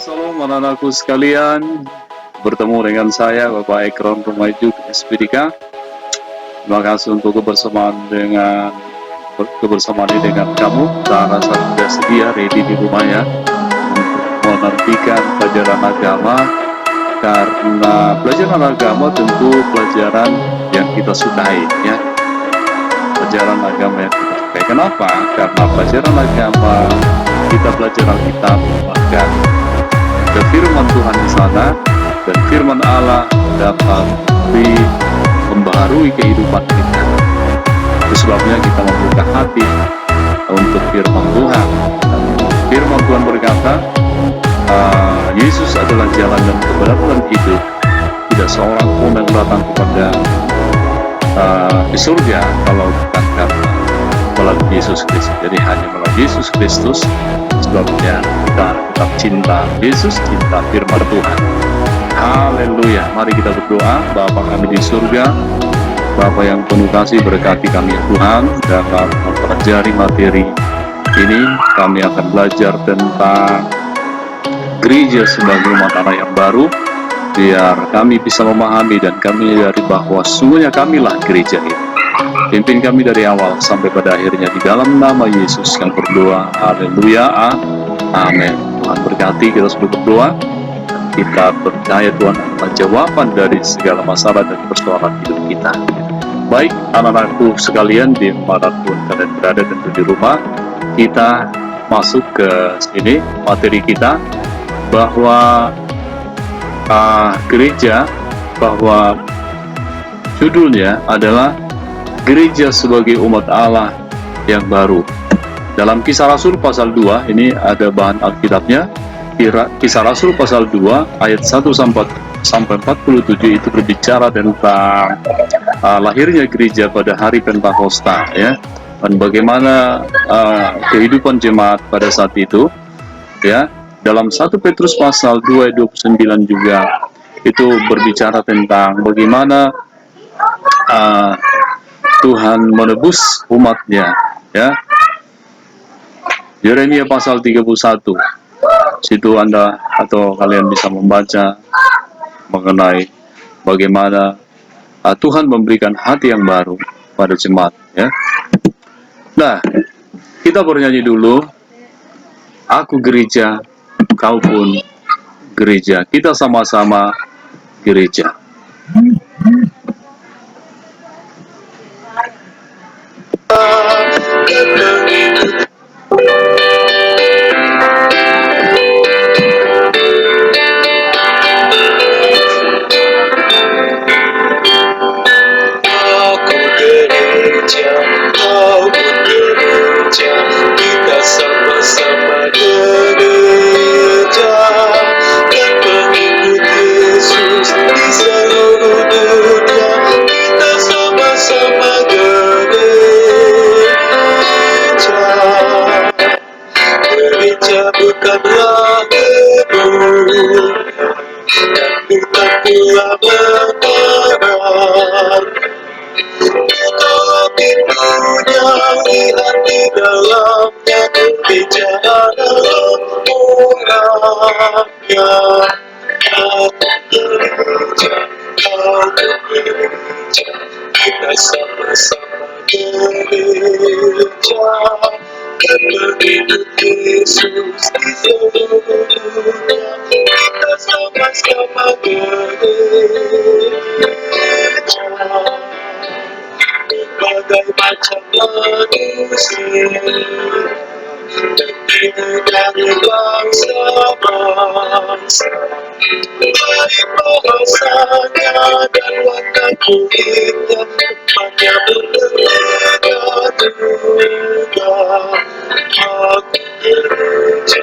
Salam anak-anakku sekalian, bertemu dengan saya Bapak Ekron Pemaju SPDK. Terima kasih untuk kebersamaan ini dengan kamu. Saya rasa sudah sedia ready di rumah ya untuk menantikan pelajaran agama, karena pelajaran agama tentu pelajaran yang kita sukai ya. Pelajaran agama yang kita sukai. Kenapa? Karena pelajaran agama kita belajar Alkitab, maka ada firman Tuhan di sana, dan firman Allah dapat membaharui kehidupan kita. Itu sebabnya kita membuka hati untuk firman Tuhan. Dan firman Tuhan berkata, Yesus adalah jalan dan kebenaran dan hidup. Tidak seorang pun yang datang kepada di surga kalau bukan karena melalui Yesus Kristus. Jadi hanya melalui Yesus Kristus, sebabnya kita tetap cinta Yesus, cinta firman Tuhan. Haleluya. Mari kita berdoa. Bapa kami di surga, Bapa yang penuh kasih, berkati kami ya Tuhan dalam mempelajari materi ini. Kami akan belajar tentang gereja sebagai umat Allah yang baru, biar kami bisa memahami dan kami menyadari bahwa sungguhnya kamilah gereja ini. Pimpin kami dari awal sampai pada akhirnya, di dalam nama Yesus kami berdoa. Haleluya. Amin. Tuhan berkati kita sebelum berdoa. Kita percaya Tuhan adalah jawaban dari segala masalah dan persoalan hidup kita. Baik anak-anakku sekalian, dimanapun kalian berada tentu di rumah, kita masuk ke sini materi kita, bahwa gereja, bahwa judulnya adalah gereja sebagai umat Allah yang baru. Dalam Kisah Rasul pasal 2, ini ada bahan Alkitabnya. Kisah Rasul pasal 2 ayat 1 sampai 47 itu berbicara tentang lahirnya gereja pada hari Pentakosta ya, dan bagaimana kehidupan jemaat pada saat itu ya. Dalam 1 Petrus pasal 2 ayat 29 juga itu berbicara tentang bagaimana Tuhan menebus umatnya ya. Yeremia pasal 31, situ Anda atau kalian bisa membaca mengenai bagaimana Tuhan memberikan hati yang baru pada jemaat ya. Nah, kita bernyanyi dulu, aku gereja, kau pun gereja, kita sama-sama gereja. Kau pun gereja, kita sama-sama gereja, dan pengikut Yesus di seluruh dunia. Kita sama-sama gereja. Gereja bukanlah gedung, dan bukan pula menara. Itulah pintunya, lihat di dalamnya, gereja adalah orangnya. Aku gereja, kau gereja, kita sama-sama gereja, dan pengikut Yesus di seluruh dunia. Kita sama-sama gereja. Berbagai macam manusia, terdiri dari bangsa-bangsa, baik bahasanya dan warna kulitnya, tempatnya berbeda juga. Aku gereja,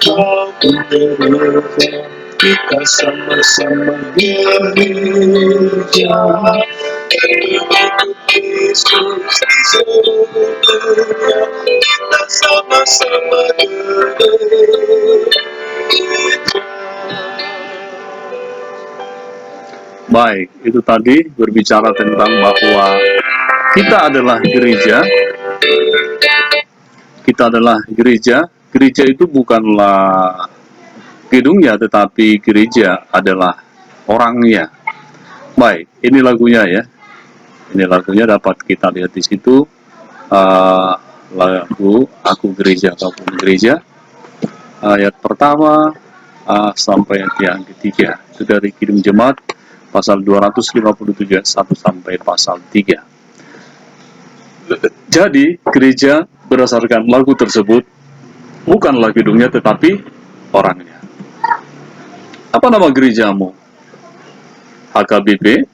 kau gereja, kita sama-sama gereja, pengikut Yesus di seluruh dunia. Kita sama-sama gereja. Baik, itu tadi berbicara tentang bahwa kita adalah gereja. Kita adalah gereja. Gereja itu bukanlah gedungnya, tetapi gereja adalah orangnya. Baik, ini lagunya ya. Ini lagunya dapat kita lihat di situ. Lagu Aku Gereja Kamu Gereja, ayat pertama sampai ayat yang ketiga. Itu dari Kidung Jemaat pasal 257 ayat 1 sampai pasal 3. Jadi gereja berdasarkan lagu tersebut bukanlah gedungnya tetapi orangnya. Apa nama gerejamu? HKBP,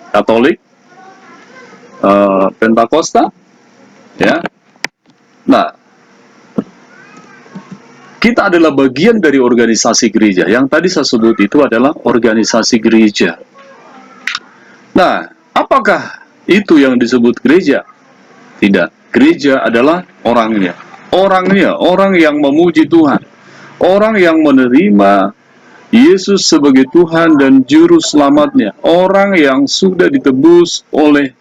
Katolik, Pentakosta, ya. Nah, kita adalah bagian dari organisasi gereja. Yang tadi saya sebut itu adalah organisasi gereja. Nah, apakah itu yang disebut gereja? Tidak. Gereja adalah orangnya. Orangnya, orang yang memuji Tuhan. Orang yang menerima Yesus sebagai Tuhan dan Juru Selamatnya. Orang yang sudah ditebus oleh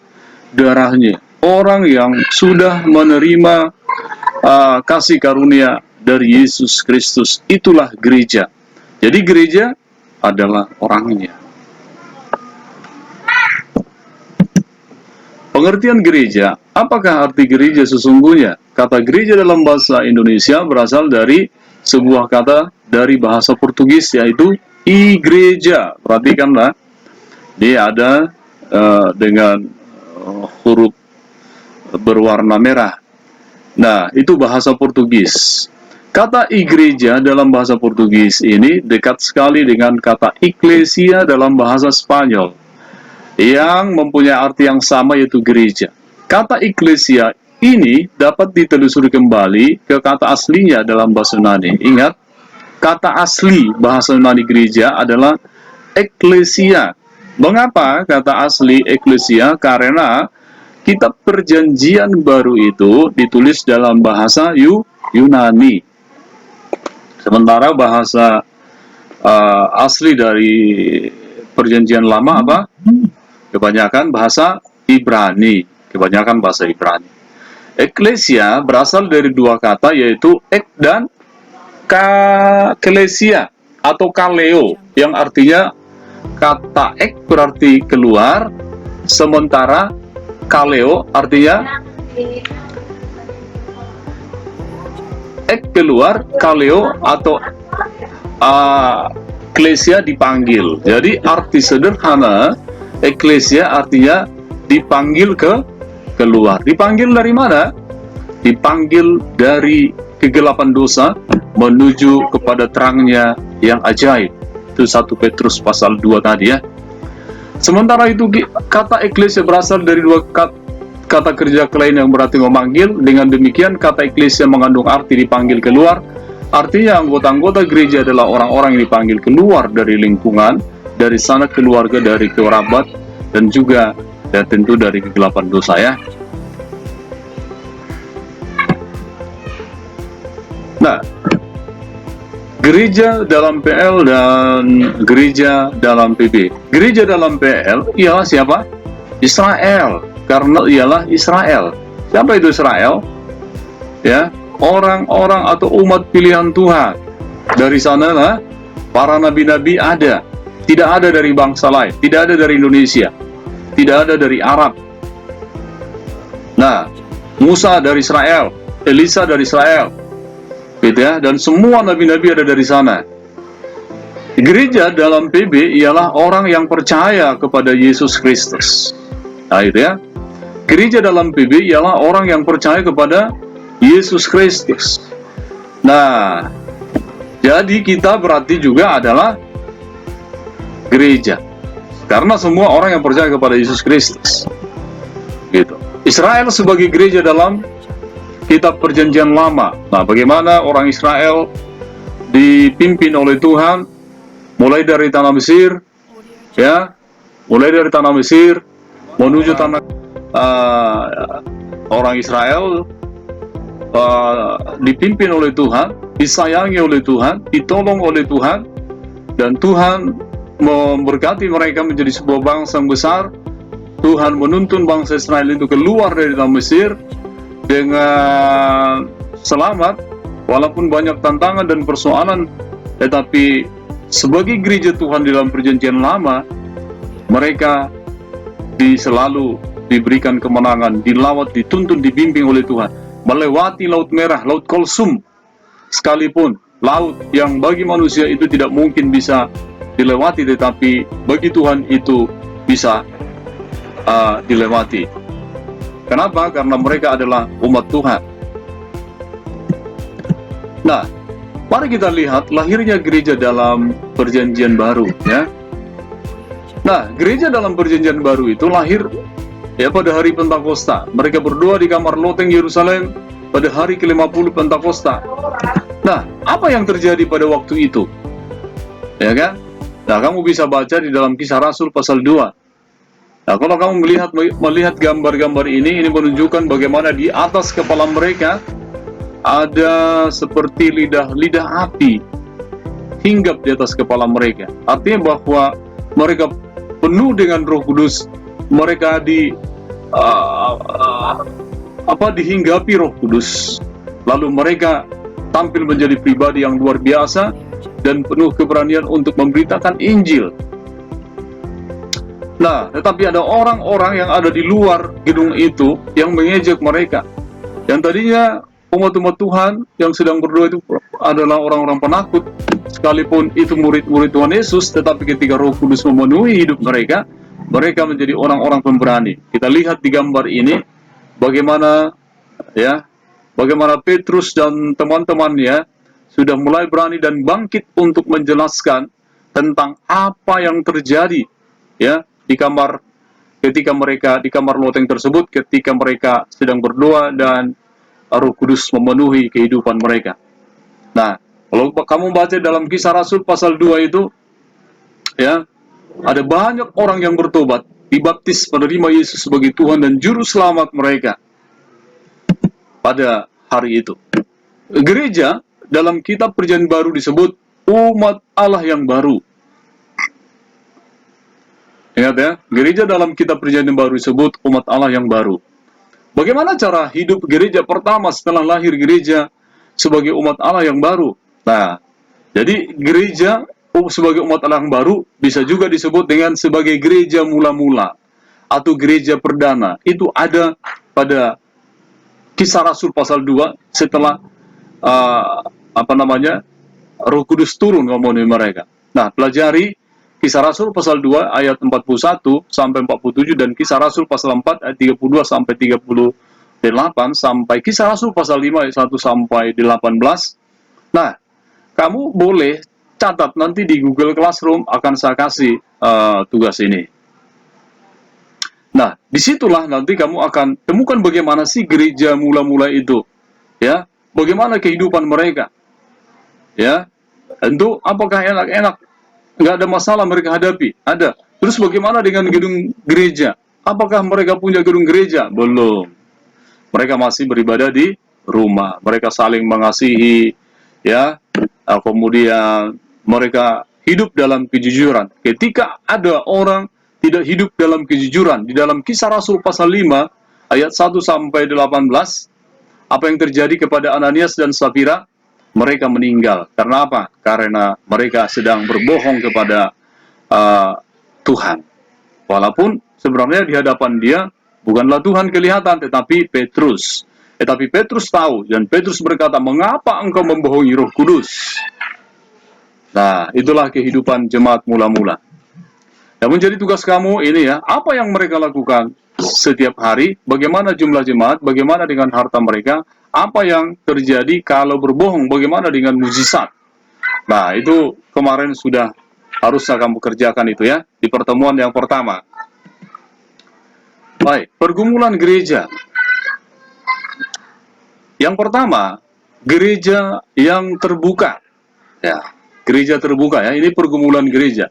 darahnya. Orang yang sudah menerima kasih karunia dari Yesus Kristus. Itulah gereja. Jadi gereja adalah orangnya. Pengertian gereja, apakah arti gereja sesungguhnya? Kata gereja dalam bahasa Indonesia berasal dari sebuah kata dari bahasa Portugis, yaitu igreja. Perhatikanlah, dia ada dengan huruf berwarna merah. Nah, itu bahasa Portugis. Kata igreja dalam bahasa Portugis ini dekat sekali dengan kata eklesia dalam bahasa Spanyol, yang mempunyai arti yang sama, yaitu gereja. Kata eklesia ini dapat ditelusuri kembali ke kata aslinya dalam bahasa Yunani. Ingat, kata asli bahasa Yunani gereja adalah eklesia. Mengapa kata asli eklesia? Karena kitab Perjanjian Baru itu ditulis dalam bahasa Yunani. Sementara bahasa asli dari Perjanjian Lama apa? Kebanyakan bahasa Ibrani. Kebanyakan bahasa Ibrani. Eklesia berasal dari dua kata, yaitu ek dan kalesia atau kaleo, yang artinya kata ek berarti keluar, sementara kaleo artinya ek keluar, kaleo atau eklesia dipanggil. Jadi arti sederhana eklesia artinya dipanggil keluar. Dipanggil dari mana? Dipanggil dari kegelapan dosa menuju kepada terangnya yang ajaib. Itu 1 Petrus pasal 2 tadi ya. Sementara itu kata eklesia berasal dari dua kata kerja lain yang berarti memanggil. Dengan demikian kata eklesia mengandung arti dipanggil keluar. Artinya anggota-anggota gereja adalah orang-orang yang dipanggil keluar dari lingkungan, dari sana keluarga, dari kerabat, dan juga dan tentu dari kegelapan dosa ya. Nah, gereja dalam PL dan gereja dalam PB. Gereja dalam PL ialah siapa? Israel, karena ialah Israel. Siapa itu Israel? Ya, orang-orang atau umat pilihan Tuhan. Dari sanalah para nabi-nabi ada. Tidak ada dari bangsa lain, tidak ada dari Indonesia, tidak ada dari Arab. Nah, Musa dari Israel, Elisa dari Israel, gitu ya, dan semua nabi-nabi ada dari sana. Gereja dalam PB ialah orang yang percaya kepada Yesus Kristus. Nah, itu ya. Gereja dalam PB ialah orang yang percaya kepada Yesus Kristus. Nah, jadi kita berarti juga adalah gereja, karena semua orang yang percaya kepada Yesus Kristus, gitu. Israel sebagai gereja dalam kitab Perjanjian Lama. Nah, bagaimana orang Israel dipimpin oleh Tuhan mulai dari tanah Mesir, ya, mulai dari tanah Mesir menuju tanah orang Israel dipimpin oleh Tuhan, disayangi oleh Tuhan, ditolong oleh Tuhan, dan Tuhan memberkati mereka menjadi sebuah bangsa yang besar. Tuhan menuntun bangsa Israel itu keluar dari tanah Mesir dengan selamat, walaupun banyak tantangan dan persoalan Tetapi sebagai gereja Tuhan di dalam perjanjian lama, mereka selalu diberikan kemenangan, dilawat, dituntun, dibimbing oleh Tuhan, melewati Laut Merah, Laut Kulsum, sekalipun laut yang bagi manusia itu tidak mungkin bisa dilewati, tetapi bagi Tuhan itu bisa dilewati. Kenapa? Karena mereka adalah umat Tuhan. Nah, mari kita lihat lahirnya gereja dalam perjanjian baru, ya. Nah, gereja dalam perjanjian baru itu lahir ya pada hari Pentakosta. Mereka berdoa di kamar loteng Yerusalem pada hari ke-50 Pentakosta. Nah, apa yang terjadi pada waktu itu? Ya kan? Nah, kamu bisa baca di dalam Kisah Rasul pasal 2. Nah, kalau kamu melihat gambar-gambar ini menunjukkan bagaimana di atas kepala mereka ada seperti lidah api hinggap di atas kepala mereka. Artinya bahwa mereka penuh dengan Roh Kudus, mereka dihinggapi Roh Kudus. Lalu mereka tampil menjadi pribadi yang luar biasa dan penuh keberanian untuk memberitakan Injil. Nah, tetapi ada orang-orang yang ada di luar gedung itu yang mengejek mereka. Yang tadinya umat-umat Tuhan yang sedang berdoa itu adalah orang-orang penakut, sekalipun itu murid-murid Tuhan Yesus, tetapi ketika Roh Kudus memenuhi hidup mereka, mereka menjadi orang-orang pemberani. Kita lihat di gambar ini bagaimana Petrus dan teman-temannya sudah mulai berani dan bangkit untuk menjelaskan tentang apa yang terjadi, ya, di kamar loteng tersebut ketika mereka sedang berdoa dan Roh Kudus memenuhi kehidupan mereka. Nah, kalau kamu baca dalam Kisah Rasul pasal 2 itu, ya, ada banyak orang yang bertobat, dibaptis, menerima Yesus sebagai Tuhan dan Juru Selamat mereka pada hari itu. Gereja dalam kitab Perjanjian Baru disebut umat Allah yang baru. Ingat ya, gereja dalam kitab Perjanjian Baru disebut umat Allah yang baru. Bagaimana cara hidup gereja pertama setelah lahir gereja sebagai umat Allah yang baru? Nah, jadi gereja sebagai umat Allah yang baru bisa juga disebut dengan sebagai gereja mula-mula atau gereja perdana. Itu ada pada Kisah Rasul pasal 2 setelah Roh Kudus turun memenuhi mereka. Nah, pelajari Kisah Rasul pasal 2 ayat 41 sampai 47 dan Kisah Rasul pasal 4 ayat 32 sampai 38 sampai Kisah Rasul pasal 5 ayat 1 sampai 18. Nah, kamu boleh catat nanti di Google Classroom, akan saya kasih tugas ini. Nah, disitulah nanti kamu akan temukan bagaimana sih gereja mula-mula itu, ya, bagaimana kehidupan mereka, ya. Tentu apakah enak-enak? Nggak ada masalah mereka hadapi, ada. Terus bagaimana dengan gedung gereja? Apakah mereka punya gedung gereja? Belum. Mereka masih beribadah di rumah. Mereka saling mengasihi, ya. Kemudian mereka hidup dalam kejujuran. Ketika ada orang tidak hidup dalam kejujuran, di dalam Kisah Rasul pasal 5 ayat 1 sampai 18, apa yang terjadi kepada Ananias dan Safira? Mereka meninggal. Karena apa? Karena mereka sedang berbohong kepada Tuhan. Walaupun sebenarnya di hadapan dia bukanlah Tuhan kelihatan, tetapi Petrus. Tetapi Petrus tahu, dan Petrus berkata, "Mengapa engkau membohongi Roh Kudus?" Nah, itulah kehidupan jemaat mula-mula. Yang menjadi tugas kamu ini, ya, apa yang mereka lakukan setiap hari, bagaimana jumlah jemaat, bagaimana dengan harta mereka, apa yang terjadi kalau berbohong, bagaimana dengan mujizat. Nah, itu kemarin sudah harusnya kamu kerjakan itu, ya, di pertemuan yang pertama. Baik, pergumulan gereja. Yang pertama, gereja yang terbuka. Ya, gereja terbuka, ya, ini pergumulan gereja.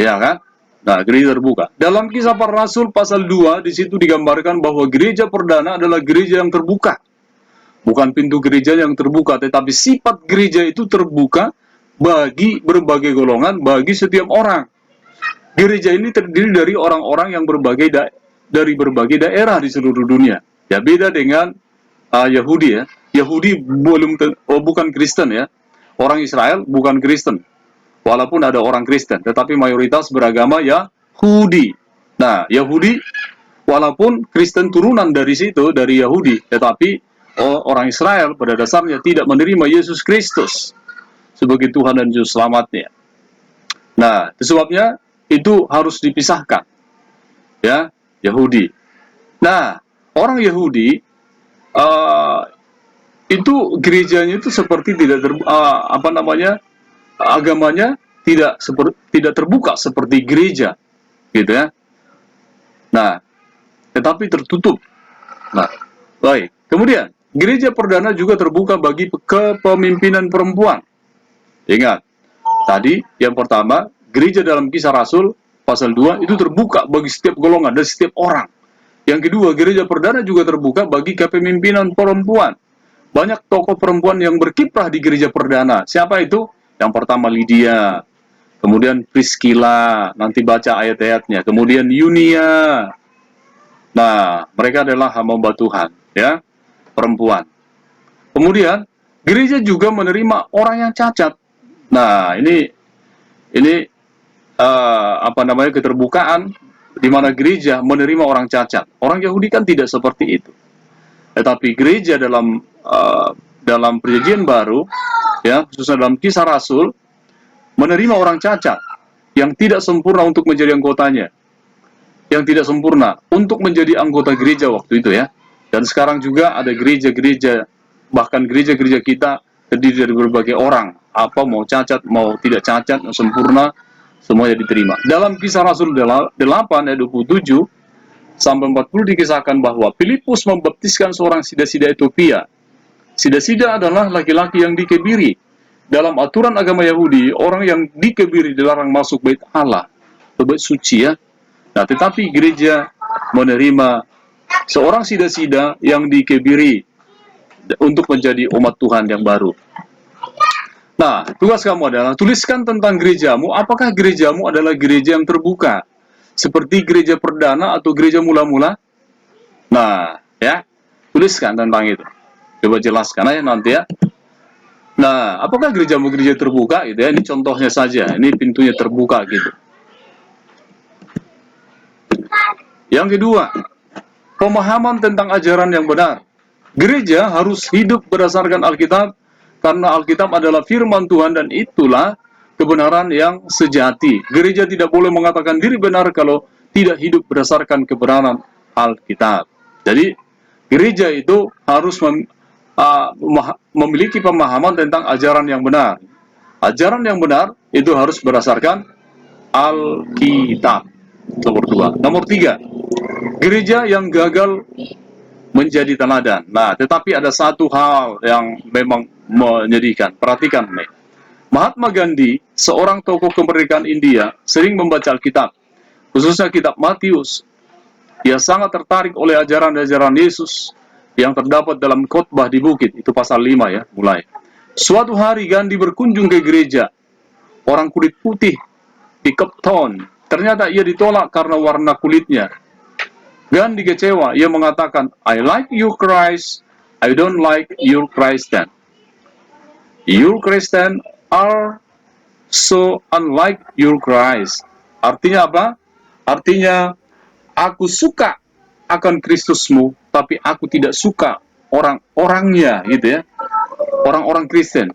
Ya kan? Nah, gereja terbuka. Dalam Kisah Para Rasul pasal 2, di situ digambarkan bahwa gereja perdana adalah gereja yang terbuka. Bukan pintu gereja yang terbuka, tetapi sifat gereja itu terbuka bagi berbagai golongan, bagi setiap orang. Gereja ini terdiri dari orang-orang yang dari berbagai daerah di seluruh dunia. Ya, beda dengan Yahudi, ya. Yahudi bukan Kristen, ya. Orang Israel bukan Kristen. Walaupun ada orang Kristen, tetapi mayoritas beragama Yahudi. Nah, Yahudi, walaupun Kristen turunan dari situ, dari Yahudi, tetapi orang Israel pada dasarnya tidak menerima Yesus Kristus sebagai Tuhan dan Juru Selamatnya. Nah, sebabnya itu harus dipisahkan, ya, Yahudi. Nah, orang Yahudi itu gerejanya itu seperti tidak agamanya tidak terbuka seperti gereja, gitu ya. Nah, tetapi tertutup. Nah, baik. Kemudian, gereja perdana juga terbuka bagi kepemimpinan perempuan. Ingat, tadi yang pertama, gereja dalam Kisah Rasul pasal 2 itu terbuka bagi setiap golongan dan setiap orang. Yang kedua, gereja perdana juga terbuka bagi kepemimpinan perempuan. Banyak tokoh perempuan yang berkiprah di gereja perdana. Siapa itu? Yang pertama Lydia, kemudian Priscilla, nanti baca ayat-ayatnya. Kemudian Yunia. Nah, mereka adalah hamba Tuhan, ya, perempuan. Kemudian gereja juga menerima orang yang cacat. Nah, ini keterbukaan di mana gereja menerima orang cacat. Orang Yahudi kan tidak seperti itu. Tetapi gereja dalam perjanjian baru, ya, khususnya dalam Kisah Rasul, menerima orang cacat yang tidak sempurna untuk menjadi anggotanya, yang tidak sempurna untuk menjadi anggota gereja waktu itu, ya. Dan sekarang juga ada gereja-gereja, bahkan gereja-gereja kita terdiri dari berbagai orang, apa mau cacat, mau tidak cacat, mau sempurna, semuanya diterima. Dalam Kisah Rasul 8 ayat 27 sampai 40 dikisahkan bahwa Filipus membaptiskan seorang sida-sida Ethiopia. Sida-sida adalah laki-laki yang dikebiri. Dalam aturan agama Yahudi, orang yang dikebiri dilarang masuk bait Allah, bait suci, ya. Nah, tetapi gereja menerima seorang sida-sida yang dikebiri untuk menjadi umat Tuhan yang baru. Nah, tugas kamu adalah tuliskan tentang gerejamu. Apakah gerejamu adalah gereja yang terbuka seperti gereja perdana atau gereja mula-mula? Nah, ya, tuliskan tentang itu. Coba jelaskan aja nanti, ya. Nah, apakah gerejamu gereja terbuka gitu, ya? Ini contohnya saja. Ini pintunya terbuka gitu. Yang kedua, pemahaman tentang ajaran yang benar. Gereja harus hidup berdasarkan Alkitab karena Alkitab adalah firman Tuhan dan itulah kebenaran yang sejati. Gereja tidak boleh mengatakan diri benar kalau tidak hidup berdasarkan kebenaran Alkitab. Jadi, gereja itu harus memiliki pemahaman tentang ajaran yang benar. Ajaran yang benar itu harus berdasarkan Alkitab. Nomor 2. Nomor 3. Gereja yang gagal menjadi teladan. Nah, tetapi ada satu hal yang memang menyedihkan. Perhatikan nih. Mahatma Gandhi, seorang tokoh kemerdekaan India, sering membaca Alkitab, khususnya kitab Matius. Dia sangat tertarik oleh ajaran-ajaran Yesus yang terdapat dalam khotbah di bukit. Itu pasal 5, ya, mulai. Suatu hari Gandhi berkunjung ke gereja. Orang kulit putih di Cape Town. Ternyata ia ditolak karena warna kulitnya. Gandhi kecewa. Ia mengatakan, I like your Christ, I don't like your Christian. Your Christian are so unlike your Christ. Artinya apa? Artinya, aku suka akan Kristusmu, tapi aku tidak suka orang-orangnya, gitu, ya. Orang-orang Kristen.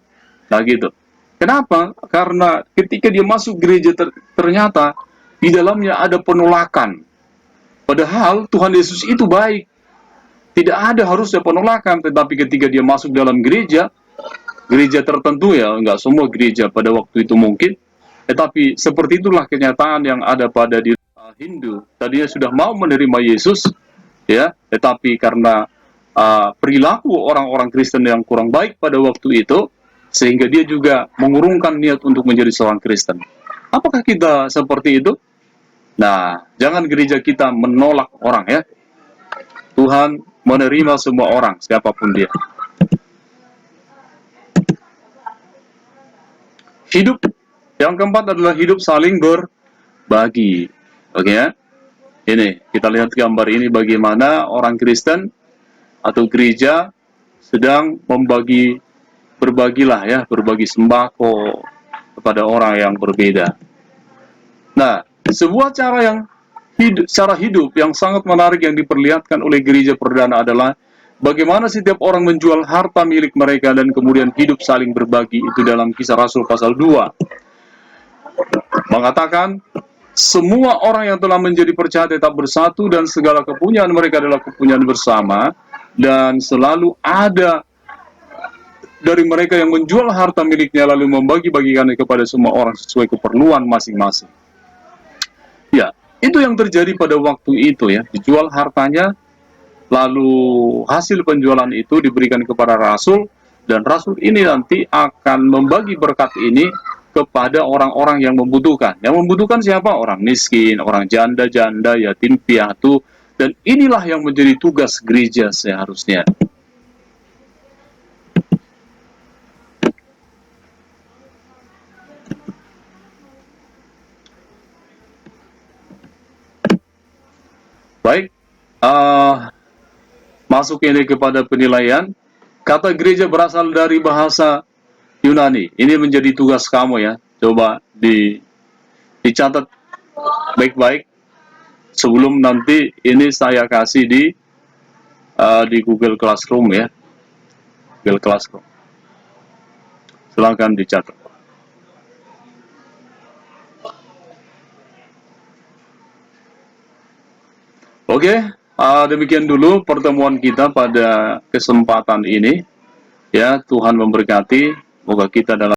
Nah, gitu. Kenapa? Karena ketika dia masuk gereja ternyata di dalamnya ada penolakan. Padahal Tuhan Yesus itu baik. Tidak ada harusnya penolakan, tetapi ketika dia masuk dalam gereja tertentu, ya, enggak semua gereja pada waktu itu mungkin, tetapi seperti itulah kenyataan yang ada pada diri Hindu. Tadinya sudah mau menerima Yesus, ya, tetapi karena perilaku orang-orang Kristen yang kurang baik pada waktu itu, sehingga dia juga mengurungkan niat untuk menjadi seorang Kristen. Apakah kita seperti itu? Nah, jangan gereja kita menolak orang, ya. Tuhan menerima semua orang, siapapun dia. Hidup yang keempat adalah hidup saling berbagi. Oke, ya. Ini, kita lihat gambar ini bagaimana orang Kristen atau gereja sedang membagi berbagilah ya, berbagi sembako kepada orang yang berbeda. Nah, sebuah cara hidup yang sangat menarik yang diperlihatkan oleh gereja perdana adalah bagaimana setiap orang menjual harta milik mereka dan kemudian hidup saling berbagi. Itu dalam Kisah Rasul pasal 2. Mengatakan, semua orang yang telah menjadi percaya tetap bersatu dan segala kepunyaan mereka adalah kepunyaan bersama, dan selalu ada dari mereka yang menjual harta miliknya lalu membagi-bagikannya kepada semua orang sesuai keperluan masing-masing. Ya, itu yang terjadi pada waktu itu ya, dijual hartanya, lalu hasil penjualan itu diberikan kepada rasul, dan rasul ini nanti akan membagi berkat ini kepada orang-orang yang membutuhkan. Yang membutuhkan siapa? Orang miskin, orang janda-janda, yatim piatu, dan inilah yang menjadi tugas gereja seharusnya. Baik, masuk ini kepada penilaian. Kata gereja berasal dari bahasa Yunani. Ini menjadi tugas kamu ya. Coba dicatat baik-baik sebelum nanti ini saya kasih di Google Classroom ya. Google Classroom. Silakan dicatat. Oke, demikian dulu pertemuan kita pada kesempatan ini. Ya, Tuhan memberkati. Semoga kita dalam